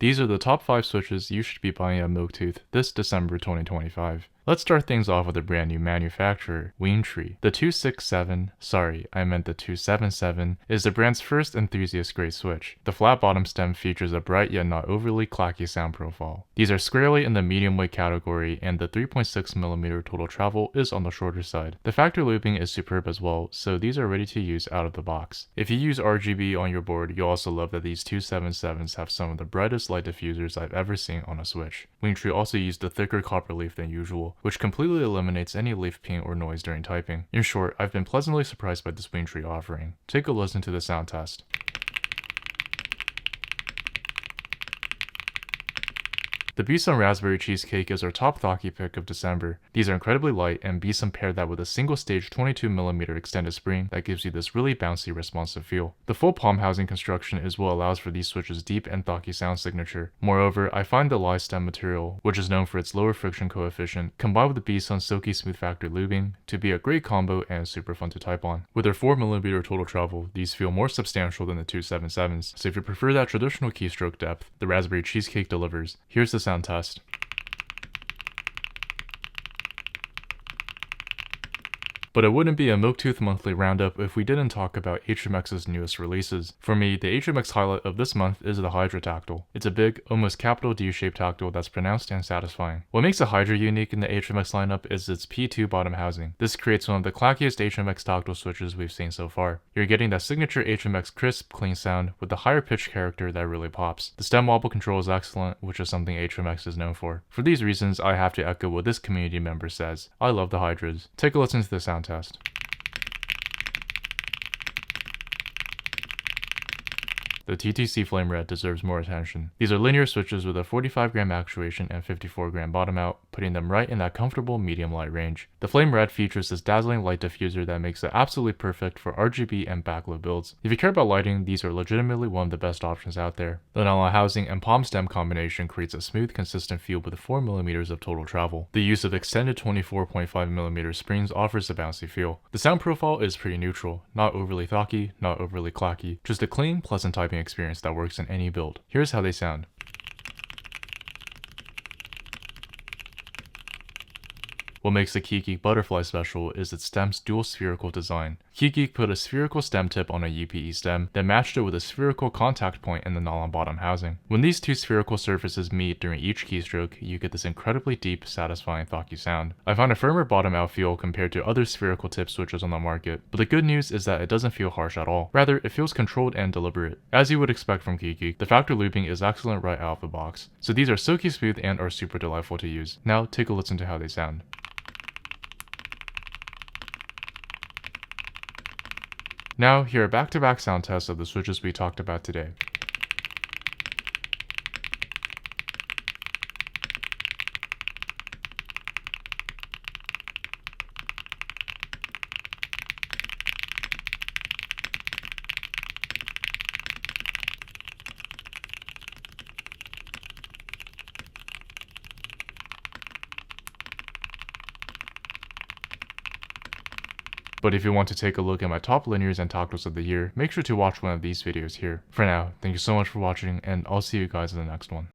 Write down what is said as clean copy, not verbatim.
These are the top 5 switches you should be buying at Milktooth this December 2025. Let's start things off with a brand new manufacturer, Tree. The 277 is the brand's first enthusiast grade switch. The flat bottom stem features a bright yet not overly clacky sound profile. These are squarely in the medium weight category, and the 3.6mm total travel is on the shorter side. The factor looping is superb as well, so these are ready to use out of the box. If you use RGB on your board, you'll also love that these 277s have some of the brightest light diffusers I've ever seen on a switch. Tree also used a thicker copper leaf than usual, which completely eliminates any leaf ping or noise during typing. In short, I've been pleasantly surprised by this Tree offering. Take a listen to the sound test. The Besom Raspberry Cheesecake is our top Thocky pick of December. These are incredibly light, and Besom paired that with a single stage 22mm extended spring that gives you this really bouncy responsive feel. The full palm housing construction is what allows for these switches' deep and Thocky sound signature. Moreover, I find the lie stem material, which is known for its lower friction coefficient, combined with the Besom's silky smooth factor lubing, to be a great combo and super fun to type on. With their 4mm total travel, these feel more substantial than the 277s, so if you prefer that traditional keystroke depth, the Raspberry Cheesecake delivers. Here's the sound test. But it wouldn't be a Milktooth Monthly Roundup if we didn't talk about HMX's newest releases. For me, the HMX highlight of this month is the Hydra tactile. It's a big, almost capital D-shaped tactile that's pronounced and satisfying. What makes the Hydra unique in the HMX lineup is its P2 bottom housing. This creates one of the clackiest HMX tactile switches we've seen so far. You're getting that signature HMX crisp, clean sound with the higher pitch character that really pops. The stem wobble control is excellent, which is something HMX is known for. For these reasons, I have to echo what this community member says. I love the Hydras. Take a listen to the sound test. The TTC Flame Red deserves more attention. These are linear switches with a 45g actuation and 54g bottom out, putting them right in that comfortable medium light range. The Flame Red features this dazzling light diffuser that makes it absolutely perfect for RGB and backlit builds. If you care about lighting, these are legitimately one of the best options out there. The nylon housing and palm stem combination creates a smooth, consistent feel with 4mm of total travel. The use of extended 24.5mm springs offers a bouncy feel. The sound profile is pretty neutral, not overly thocky, not overly clacky, just a clean, pleasant typing experience that works in any build. Here's how they sound. What makes the Cheesecake Butterfly special is its stem's dual spherical design. Cheesecake put a spherical stem tip on a UPE stem, then matched it with a spherical contact point in the nylon bottom housing. When these two spherical surfaces meet during each keystroke, you get this incredibly deep, satisfying Thocky sound. I find a firmer bottom out feel compared to other spherical tip switches on the market, but the good news is that it doesn't feel harsh at all. Rather, it feels controlled and deliberate. As you would expect from Cheesecake, the factor looping is excellent right out of the box. So these are silky smooth and are super delightful to use. Now take a listen to how they sound. Now, here are back-to-back sound tests of the switches we talked about today. But if you want to take a look at my top linears and tactiles of the year, make sure to watch one of these videos here. For now, thank you so much for watching, and I'll see you guys in the next one.